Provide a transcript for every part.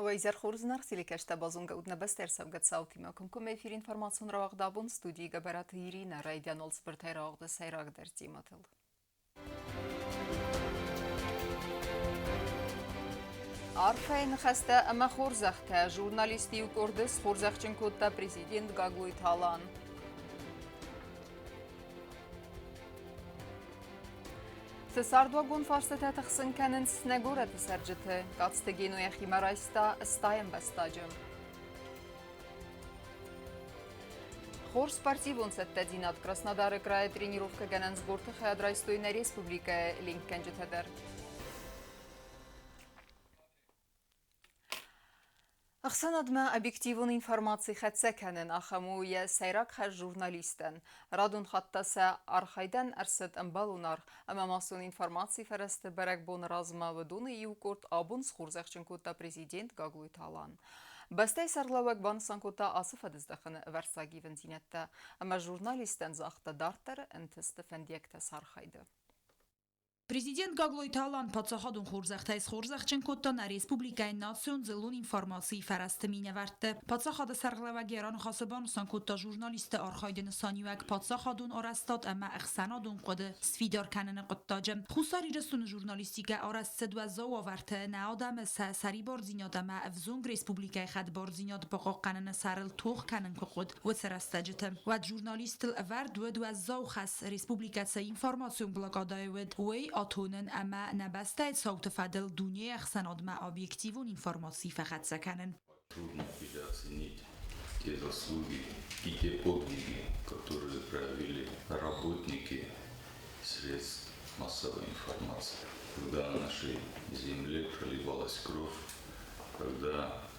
ویزر خورز نرسیلی کشته بازون گود نبستر سوگت ساوتی مکم کمی فیر انفرماسیون را دابون ستودی گبرات هیری نرایدیا نولز برتای راغ ده سیراغ در زیماتل. عرفه نخسته اما خورزخته جورنالیستی و کردس خورزخچن کتا پریزیدنت گاگوی تالان. ساردوغون فرصة تخصن كانن سنغورة تسرجته قاتستجينو يخي مرايستا استايم بستاجم خورس партивон сеттединат Краснодары края тренировка ганан сборты хадрайстойна республика линкенжетедер. أخسند ما объективون информации خدسكنن أخمو يا سيراك خج جورناليستن رادون خطسا أرخيدن أرسد أمبالونار أما ماسون информации فرست برك بون رازما ودون يوكورت آبون سخورزخشن كوتا بريزيدنت گاگوي تالان بستي سرلوك بانسان كوتا آصفة دزدخن ورساقي فنزينتا أما جورناليستن زاختا دارتر انتستفنديكتا سارخيده. Президент Գագլոյ Թալան փոցախադուն խորզախտայս խորզախչեն կոտտան Ռեսպուբլիկայի նացիոն զլուն ինֆորմացիի ֆարաստը մինավարտը փոցախադը սարղլավագերան խասաբան սանկոտա ժուրնալիստը արխայդն սանյուակ փոցախադուն օրաստատ əmə əxsanadun qodı svidar kanını qottacım xusar irəstun jurnalistika orastı dvazov avarte naadam sari borzinadama avzung Respublikay xad borzinad baqaq kanını sarıl tox kanın qoqod və sərastacıtım və jurnalist avard və dvazov xas Respublikası informasyon blokadayıd və آتونن اما نبسته صوت فدل دنیا اخسانات ما объективун информации فقط سکنن. Трудно переоценить те заслуги и те подвиги, которые проявили работники средств массовой информации. Когда на нашей земле проливалась кровь, когда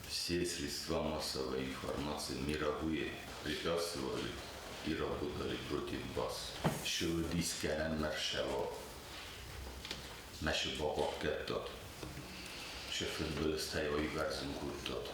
все средства массовой информации мировые препятствовали и работали против вас. شو دیسکنن مرشوا مشه باقاق گداد شفت بلستایایی ورزن کرداد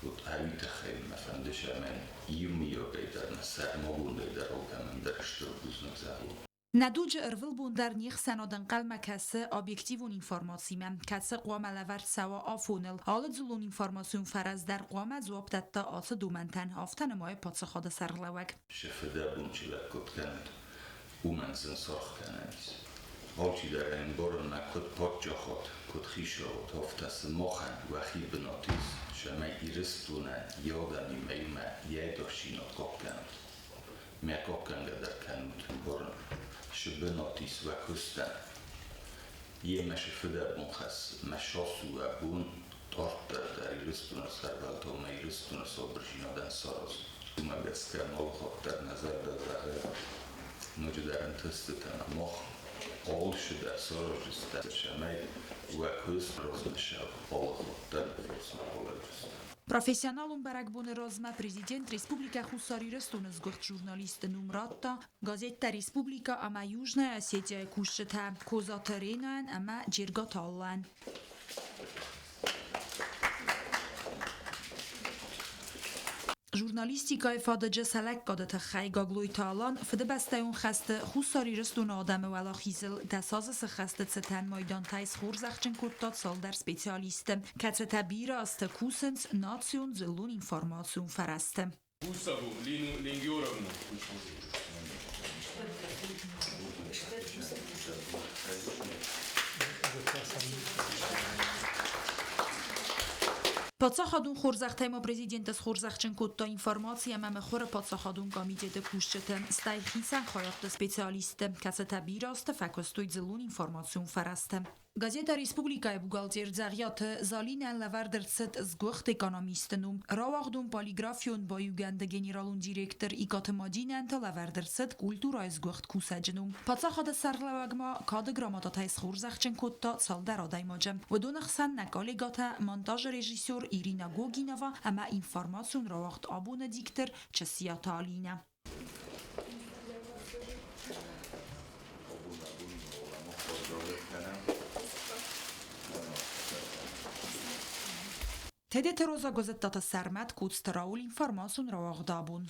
بود هویت خیلی مفندش من یومیا بیدرن سرماغون بیدر آگمن در اشتر بزنگ زهور ندوج ارول بوندر نیخ سنادن قلم کسه объективون информации من کسه قوام لورد سوا آفونل حال زلون информациون فرز در قوام زواب دتا آت دومنتن آفتن ماه پاتس خاد سرغلوگ شفت دبون چلک کد کند او منزن ساخ کننیز آلچی در این بارن نکد پاک جا خود کد خیش را تافتست ماخن وخی بناتیز شما ایرستونه یادمی میمه یه داشتینات کاب کند میکاب کنگه در کنود بارن شبناتیز و کستن یه مشفده بون خس مشاسو و بون تارت در ایرستونه سرولتا و ایرستونه سابرشینادن ساراز او مگس کرنال خود در نظر در زهر نوجه در انتستتن ماخ آل شده ساراج است شمای و کس راز نشد آل خود در فرص مقاله است Профессионалун баракбуны розма президент Республика Хусарирестун изгохт журналист Нумратта, газета Республика ама Южная Осетия кушета, козатеренан ама Джиргаталлан. ژورنالیستیکای فادجه سلک قادت خی گاگلوی تالان فده بسته اون خسته خوصاری رستون آدم ولا خیزل دساز سخسته ستن مایدان تایس خورزخچن کتات سال در سپیسیالیستم که تبیر است کوسنس ناتیون زلون اینفارماسیون فرستم. Gustavo Lingioravno. Պատսախադուն խորզախտայմա պրեզիդենտս խորզախչն կոտտա ինվարմացիա մամը խորը պատսախադուն կամիջետը կուշչետը ստայ խիսան խոյախտը սպեցիալիստը կասետա բիրաստը ֆակոստույ ձլուն ինվարմացիուն ֆարաստը Գազետա Ռեսպուբլիկայի բուգալտեր ձաղյատը զալինան լավարդրցըտ զգուղտ էկոնոմիստնում ռավաղդուն պալիգրաֆիոն բայուգանդը գեներալուն դիրեկտոր իկատմաջինան տը լավարդրցըտ կուլտուրայ զգուղտ կուսաջնում Պատսախադը սարլավագմա կադը գրամատատայս խորզախչն կոտտա ցալդար ադայմաջը Վդոնը խսան նակալեգատա մոնտաժ ռեժիսոր Իրինա Գոգինովա ամա ինվարմացիուն ռավաղդ աբունը դիկտր չսիատա ալինա Тедете роза газетата Сармат куцтраул информацион равагдабун.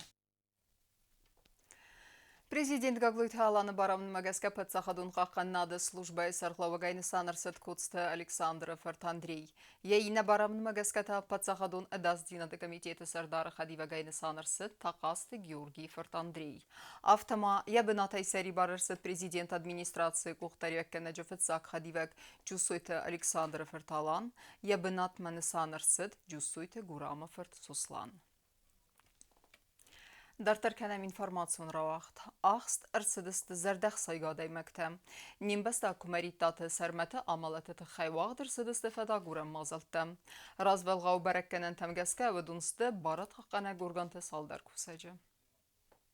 Президент Гаглույт Халаны барамын мәгәскә пәтсақадун қаққаннады службай сарғлауағайны санырсыт көтсті Александр Фартандрей. Ейіне барамын мәгәскә та пәтсақадун әдаз динады комитеті сардары қадивағайны санырсыт тақасты Георгий Фартандрей. Автома ябынатай сәри барырсыт президент администрации құқтары өккені жөфетсақ қадивәк жүсойты Александр Фарталан, ябынат мәні санырсыт жүсойты Гурама Фарт Суслан. Дартар кәнәм информацион рауақт. Ақст әрсідісті зәрдәқ сайғадай мәктәм. Нембәсті күмәритаты сәрмәті амалаты тұқайуағдыр сідісті фәдагурам мазалттым. Развалғау бәрәккәнен тәмгәскі өдіністі барат қаққана көрганты салдар күсәжі.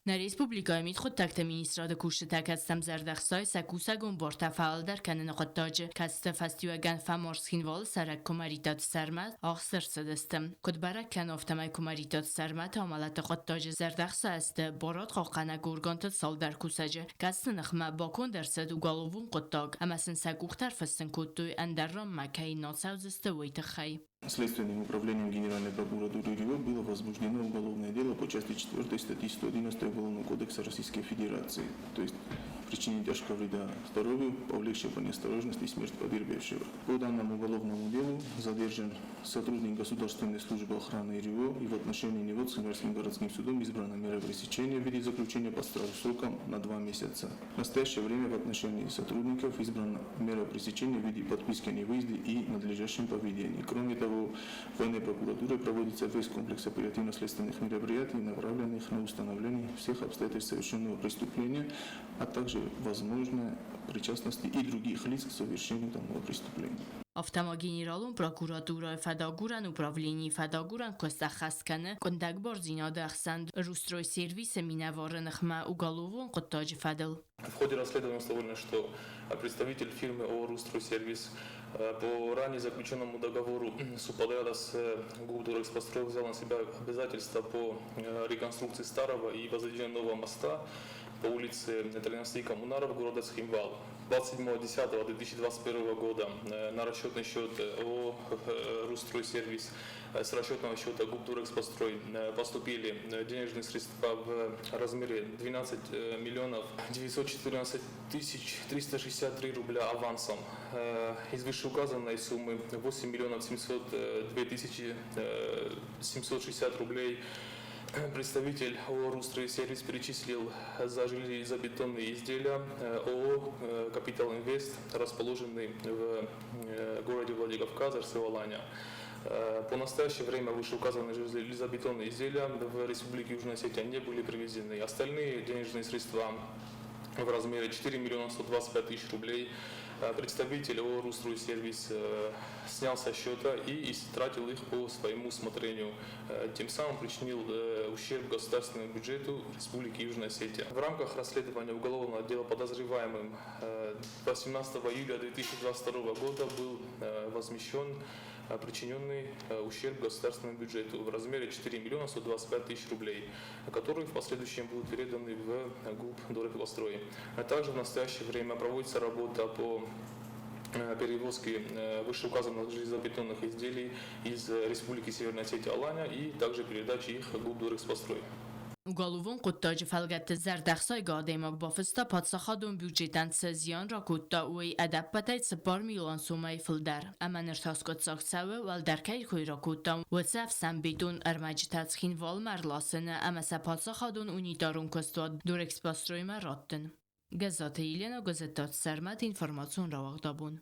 На республикой митхот такта министрада кушта такастам зардахсай сакусагон борта фаал дар канен qottaji kasta festivagan famorskhinval sarak komaritat sarmat ахсыр садастам код барак кан офтамай komaritat sarmat amalat qottaji zardахса аста борот qoqqana gorgontat salдар kusaji kastnахма bakon darsad ugalovun qottag amasin sakухтар фастан kottui андаррам макай носаузста вайтахай. Следственным управлением Генеральной прокуратуры РИО было возбуждено уголовное дело по части 4 статьи 111 Уголовного кодекса Российской Федерации, то есть причинение тяжкого вреда здоровью, повлекшего по неосторожности смерть потерпевшего. По данному уголовному делу задержан сотрудник Государственной службы охраны РИО и в отношении него Цимерским городским судом избрана мера пресечения в виде заключения под стражу сроком на 2 месяца. В настоящее время в отношении сотрудников избрана мера пресечения в виде подписки о невыезде и надлежащем поведении. Кроме того, военной прокуратурой проводится весь комплекс оперативно-следственных мероприятий, направленных на установление всех обстоятельств совершенного преступления, а также возможной причастности и других лиц к совершению данного преступления. Автомогенералун прокуратура фадагуран управлении фадагуран костахасканы кондагбор зинада ахсанд рустрой сервиса минаварынахма уголовун qottaji фадал. В ходе расследования установлено, что представитель фирмы ООО «Рустройсервис» по ранее заключенному договору субподряда с ГУП «Дорекспострой» взял на себя обязательства по реконструкции старого и возведению нового моста по улице Итальянский Коммунаров города Схимвал. 27.10.2021 года на расчетный счет ООО «Рустройсервис» с расчетного счета ГУП «Дорекспострой» поступили денежные средства в размере 12 миллионов 914 тысяч 363 рубля авансом. Из вышеуказанной суммы 8 миллионов 702 тысячи 760 рублей представитель ООО «Рустройсервис» перечислил за железобетонные изделия ООО «Капитал Инвест», расположенный в городе Владикавказ, Арсеваланя. По настоящее время вышеуказанные железобетонные изделия в Республике Южная Осетия не были привезены. Остальные денежные средства в размере 4 миллиона 125 тысяч рублей представитель ООО «Рустройсервис» снял со счета и истратил их по своему усмотрению, тем самым причинил ущерб государственному бюджету Республики Южная Осетия. В рамках расследования уголовного дела подозреваемым 18 июля 2022 года был возмещен причиненный ущерб государственному бюджету в размере 4 миллиона 125 тысяч рублей, которые в последующем будут переданы в ГУП «Дорекспострой». А также в настоящее время проводится работа по перевозке вышеуказанных железобетонных изделий из Республики Северная Осетия Аланя и также передачи их в ГУП «Дорекспострой». Ugalovun qottaji falgat zardahsay gademag bafista patsakhadun budjetan ziyan ra qotta ui adapatay 4 milyon somay fildar amanir taskotsaktsawe wal darkay khoira qotta whatsapp sam bedun armajitat khinval marlasana amasa patsakhadun unitarun kostod Dorексpostroy marattin Gazeta Елена gazetat sarmat informatsion ravagdabun.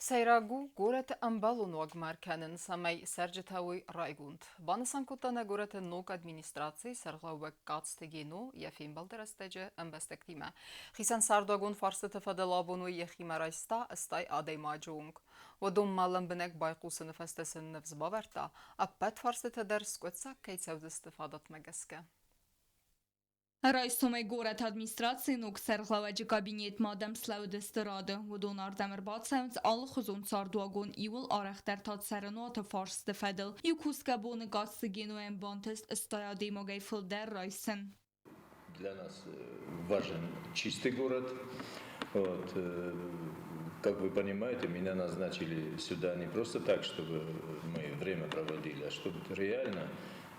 Сайрагу город Амбалун вагмарканын самай сарджетауи райгунд. Банасан кутана город нок администрации сарглауак кацтегену яфин балдарастеже амбастектима. Хисан сардагун фарсыты фадалабуну яхима райста астай адайма джунг. Водум малым бинек байқусын фастасын невзбаверта, аппет фарсыты дарс көтсак кейцевдысты фадат мегеске. Райсомай город администрации нук сарглаваджи кабинет мадам слаудестырады. Удонар дамырбатсамц ал хузун сардуагун ивул арахтар татсарынуаты фарсты фадыл. Юкуска боны гастыгену эмбантест стояды могай филдер райсын. Для нас важен чистый город. Вот, как вы понимаете, меня назначили сюда не просто так, чтобы мы время проводили, а чтобы реально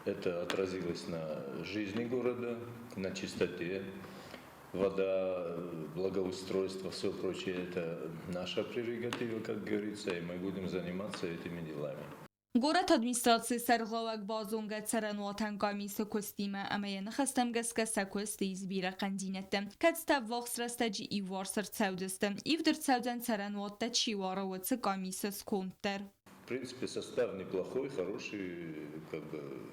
Это отразилось на жизни города, на чистоте. Вода, благоустройство, все прочее – это наша прерогатива, как говорится, и мы будем заниматься этими делами. Город администрации сарглавак базунга царануатан гамиса костима, амаяна хастам гаскаса кости избира кандинетта. Кадста вахсрастаджи и варсар цаудеста. Ивдер цауден царануатта чивара ваца гамиса скунтер. В принципе, состав неплохой, хороший, как бы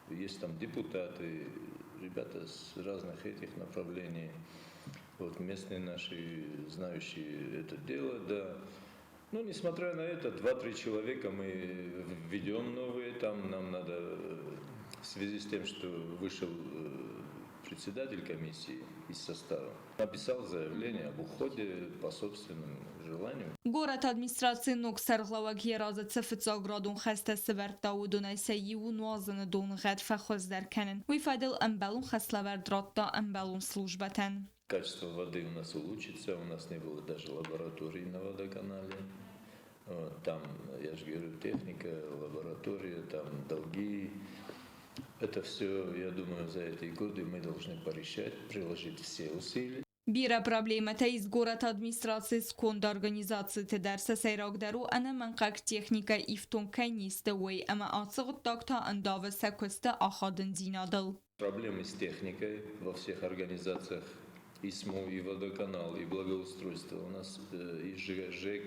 есть там депутаты, ребята с разных этих направлений, вот местные наши, знающие это дело, да. Но несмотря на это, 2-3 человека мы введем новые, там нам надо, в связи с тем, что вышел председатель комиссии из состава, написал заявление об уходе по собственному желанию. Город администрации нук сарглавак ераза цифцаградун хаста севертаудун сайиу нуазан дун гад фахоздер канен. Вифадил амбалун хаславердратта амбалун службатен. Качество воды у нас улучшится, у нас не было даже лаборатории на водоканале. Там, я же говорю, техника, лаборатория, там долги. Это все, я думаю, за эти годы мы должны порешать, приложить все усилия. Бира проблемата из город администрации сконд организации тедерса сайрагдару ана манқак техника ифтун кайниста уэй ама ацығыт такта андава сакуста ахадын зинадыл. Проблемы с техникой во всех организациях, и СМУ, и водоканал, и благоустройство. У нас и ЖЭК,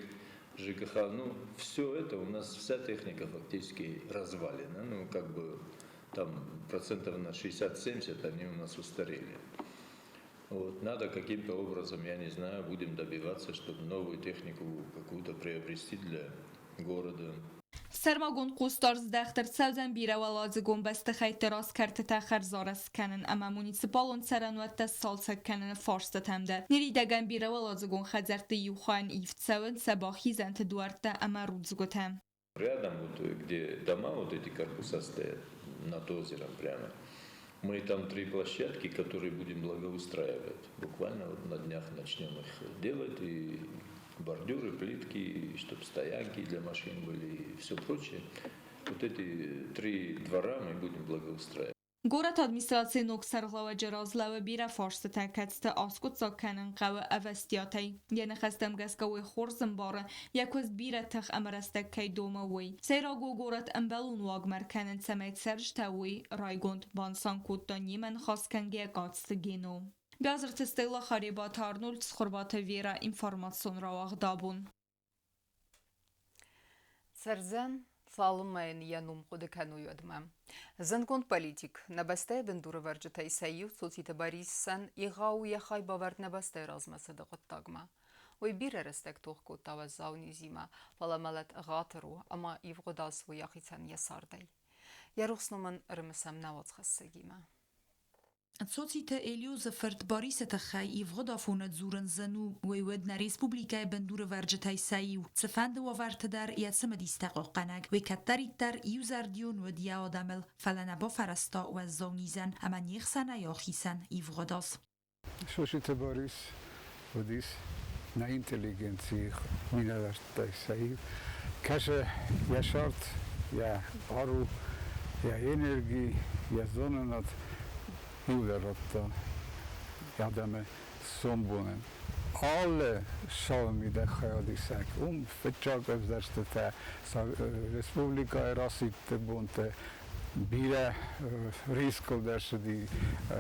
ЖКХ, ну, все это, у нас вся техника фактически развалена. Ну, как бы там процентов на 60-70 они у нас устарели. Вот, надо каким-то образом, я не знаю, будем добиваться, чтобы новую технику какую-то приобрести для города. Сармагун кустарз дахтар цаузан бира валазгун баста хайтарас карта тахар зарас канен ама муниципалон царануатта салса канен форста тамда. Неридаган бира валазгун хазарты юхан ивцаун сабахи занта дуарта ама рудзгутам. Рядом, вот, где дома, вот эти корпуса стоят, над озером прямо, мы там 3 площадки, которые будем благоустраивать. Буквально вот на днях начнем их делать, и бордюры, плитки, чтобы стоянки для машин были и все прочее. Вот эти 3 двора мы будем благоустраивать. Город администрации нук сарглава джаразлава бира форста такатста аскут заканен қавы авастиятай. Яны хастам гаскавы хорзым бары, якуз бира тах амараста кай дома уй. Сайрагу город амбалун вагмар канен самайт саржтауй райгунд бансан кутта немен хасканге гатсты гену. Бязыр тестейла харибат Арнольд схурбата вера информацион равах дабун. Сарзан Фалмайн янум кудекану юдмам. Зангон политик набастай бендура варджатай сайю соците бариссан игау яхай бавард набастай размаса дагаттагма. Ой бира рестектох кутава заунизима фаламалат гатыру ама ивгодас во яхицан ясардай. Ярухснуман рмсам навацхассагима. Соците Элиоза ферт барисата хай ивгодافون زورن زنو ويودنا ريسبوبليكا بندور ورجتاي سايو تفند وورت در يسمد استقاقناك وكتريتر يوزرديون وديا آدمل فلنبا فرستا و زونيزن اما نيخسن ياخيسن ivgodas. Soțite Boris, Odis, na inteligencji minartaj saiu. Kaže ja short, ja paru, ja energii, ja zonanat Udarrotta jadame szombonen. Alle salmi de hajadiszák, fetcsák evzerstete, Respublika Rasitte Bonte, bire riszkoldásodi,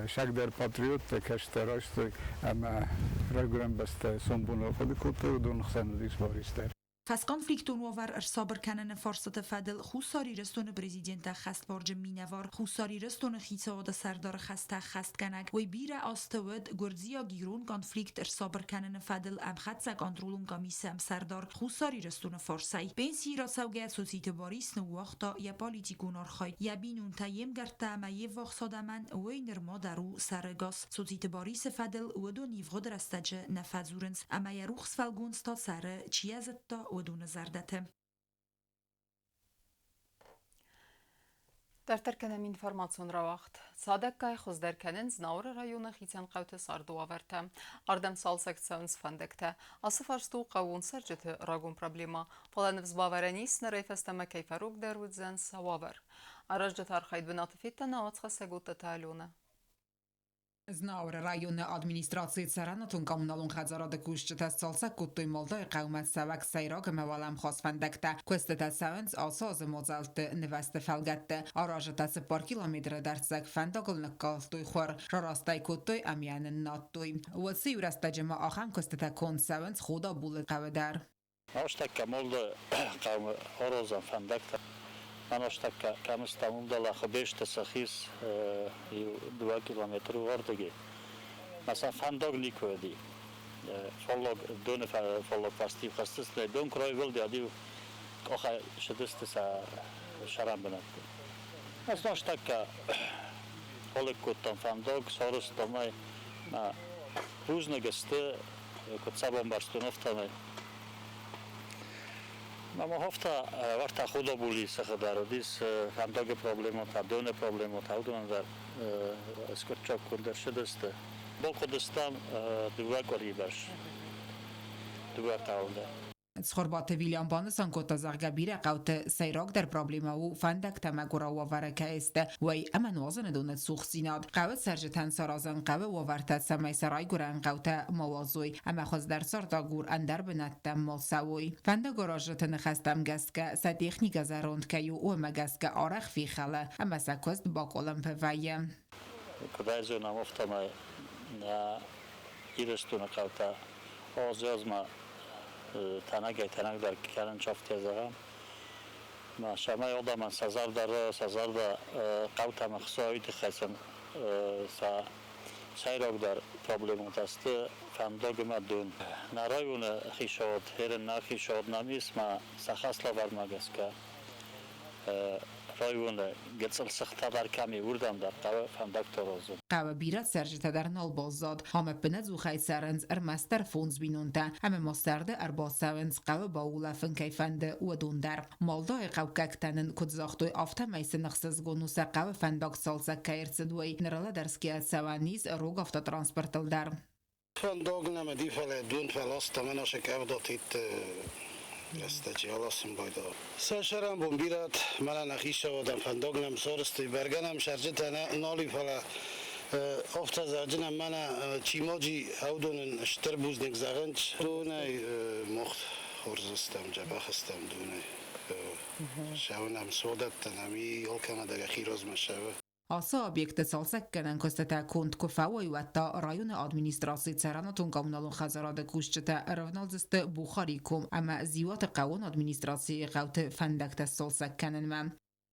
Sagder Patriotte, Kester Rajstoj, eme regrembeste szombonal hadikote, udon xenodis variszter. فاس کنفلیکتون وار ارسابر کنن فرصت فدل خوساری رستون پرزیدنت خست برج مینوار خوساری رستون خیسا و سردار خسته خست کنگ و بیر آستود گرزیا گیرون کنفلیکت ارسابر کنن فدل ام خدسا کانترولون کمیسم سردار خوساری رستون فرسای بین سیرا سوگه سوسیت باریس نو وقتا یا پالیتیکون آرخای یا بینون تایم گرتا ما یه وقت سادمن و اینر ما درو سرگاس سوسیت باریس فدل و دو نیو درستج نفذورنس اما یا روخس فلگون ستا سر چیازتا ودون زردته. Դերտերքենեմ ինվորմացիոն ռավաղթ։ Սադեկկայ խոզդերքենեն զնաուրը ռայոնը խիցյան qavte սարդու ավերթը։ Արդեմ սալսեկցիոնս ֆանդեկտը։ Ասը ֆարստու qavun սերջեթը ռագուն պրոբլեմա։ Պալանև զբավարենիս նրեյֆեստեմը կեյֆարուկ դերուդզեն սավավեր։ Արաժջեթ արխայդ բնատվիտը նավացխա սեգուտը տալյոնը։ Znauer rayonu administratsiyası saranatun kommunalun xazarada kuşçutas salsa kuttuy molda qavmat savak sayrog mevalam xosfandakta. Questa savens also az mozaltı niveste felgatte. Arajatası par kilometre dartsak fandogulnak kaltuy xor. Rarastay kuttuy amyanin nattuy. Vasi urastacıma axam questa kon savens xuda bulut qavadar. Noştakka molda qavm orozan fandakta. Noştakka kam İstanbul'da laxı 5 tasahis 2 kilometre vardığı. Mesela fandoglik ödi. Follog döne follog pastiv qastis ne dön kroy veldi adi oxa şediste sa şaram benattı. Mas noştakka follog kuttan fandog sorus tamay na ruzne geste kut sabon barstunov tamay. Mama hofta varta xuda buli saxdarodis fandoge problemo ta done problemo ta udonlar skotchok kunder shedeste bokodestam duva koribash duva taunda Sxorbatı William Banısan kota zargabire qavte sayrog der problema u fandak tamagura u varaka este way aman wazan donet suxsinad qavet serjetan sarazan qawe u vartat samay saray guran qavte mawazoy ama khoz der sarda gur andar benattam malsawoy fanda garajatan khastam gaska sa texnika zarond kayu u magaska araq fi khala ama sakost bakolam pevaye Kadazo namoftama na irestuna qavta ozazma tanag dar karan çafte zagam ma şama yolda man sazarda qavta maxsoyt xasan sa sayrogdar problemotastı fandogma dun narayuna xishod heren na xishod namisma saxasla varmagaska rayona getsel saxtadar kami urdamdar qava fandaktorozum قاوه بیرات سرجته در نال بازداد همه بنز و خی سرنز مستر فونز بینونده همه مسترده با سونز قاوه با اولافن کیفنده و دوندر مالدای قاو ککتنن کد زاختوی آفته میسه نخصز گونوس قاوه فنداک سالسه کیرسدوی نراله درسکیت سوانیز روگ آفته ترانسپورتل در فنداک نمدی فله دون فلاست مناشه که داتید استاجی آلاسم بایدا ساشرم بومبیرات ملا نخیشه ودم فنداک نم سارستی برگنم شرجت نالی فله افتا زاجنم منا چیماجی هودون اشتر بوزنک زغنچ دونه مخت خورزستم جبخستم دونه شاونم سودت تنمی یلکنه در خیروز مشاوه Asa obiekty salsekkenen köztete kont kofałojłatta rajony administracji ceranatun komunalun chazarade kuszczyte równalzysty Bucharikum, ama ziwaty qawun administracji qawty fandakte salsekkenen ma.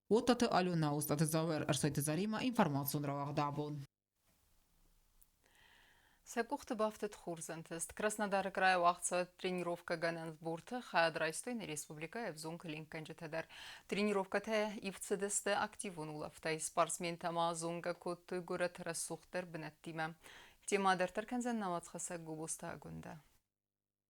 Utaty aluna ustaty zawer arsajty zarima informacjon rawach dabun. Секухты бафтет хурзентест. Краснодар края вахца тренировка ганен в бурта хадрайстойны республика евзун калинканжетедер. Тренировка те ивцедесте активунула в тай спортсмен тама зунга кот гурат рассухтер бнеттима. Тема дертарканзен навацхаса губуста агунда.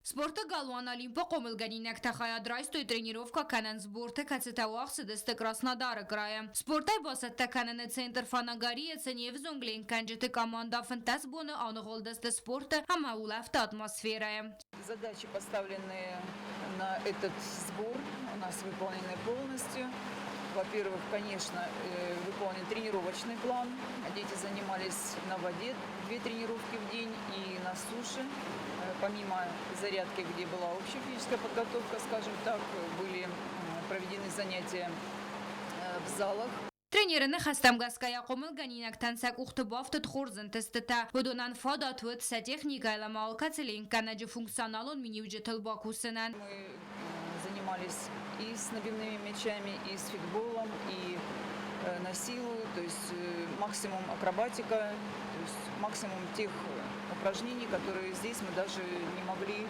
Спорта галуан Олимпа комылганинек тахая драйстой тренировка канен сборта кацетавах сидесте Краснодара края. Спортай басетте канен центр фанагария ценев зунглин канжете команда фантаз боны аныголдесте спорта ама улафта атмосфера. Задачи, поставленные на этот сбор, у нас выполнены полностью. Во-первых, конечно, выполнен тренировочный план. Дети занимались на воде 2 тренировки в день и на суше. Помимо зарядки, где была общая физическая подготовка, скажем так, были проведены занятия в залах. Тренерны хастамгаская комылганинек тансак ухтыбафтыт хорзентестета. Водонан фадатвыт са техникайла малка целенканаджи функционалон мини-бюджетл бакусынан. Мы занимались и с набивными мячами, и с фитболом, и на силу, то есть максимум акробатика, то есть максимум тех упражнений, которые здесь мы даже не могли,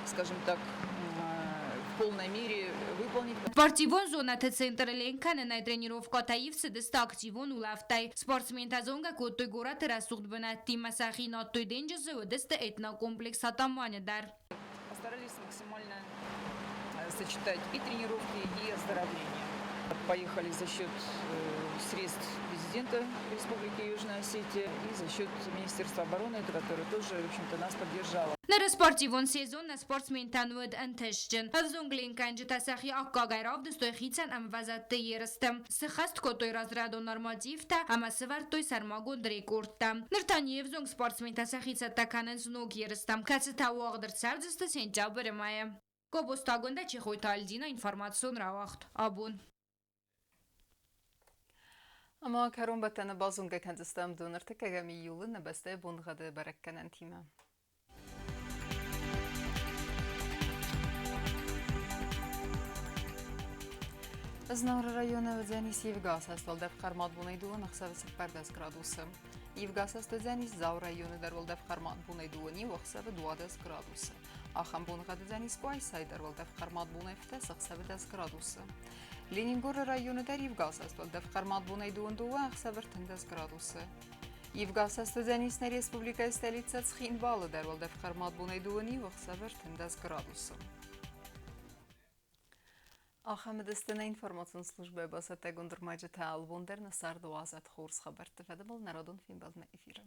скажем так, в полной мере выполнить. Спортивон зона центр ленканы на тренировка таивцы деста активон улафтай. Спортсмен тазонга коттой гора терасухт бенатти масахина той денджесы одеста этно комплекс атаманедар. Постарались максимально сочетать и тренировки, и оздоровление. Поехали за счет средств президента Республики Южная Осетия и за счет Министерства обороны, которое тоже, в общем-то, нас поддержало. Նր սպորտիվոն սեզոնը սպորտսմեն տանուդ ընթեշջն հվզունգլին կանջը տասախի ակկագայրավ դստոյ խիցան ամվազատը երստմ սխաստ կոտոյ ռազրադո նորմատիվ տա ամա սվարտոյ սարմագոն դրեկորտա նրտան եվզունգ սպորտսմեն տասախիցը տականեն զնոգ երստամ կացը տավու աղդրցար ձստը սենջաբը ռմայը կոբոստագոնդա չեխոյ տալդինա ինվորմացիոն ռավախտ աբուն Ama karun batana bazunga kandistam dönürte kagami yolu nebeste bungadı barakkanan tima. Знаур района вдзянис Евгаса столдав хармат бунайду нахсав сепардас градусы. Евгаса стодзянис зау районы дарволдав хармат бунайдуни вахсав 20 градусы. Ахам бунгаdı дзянис Куайсай дарволдав хармат бунайфта сахсав 10 градусы. Ленингор районы дар Евгаса столдав хармат бунайдуан дуа ахсав 10 градусы. Евгаса стодзянис на республика столица Цхинвалы дарволдав хармат бунайдуани вахсав 10 градусы. Ахамедистина информацион служба басата гундурмаджа таалбондер на сар 12 хорс хабар тефедебл народон финбална эфира.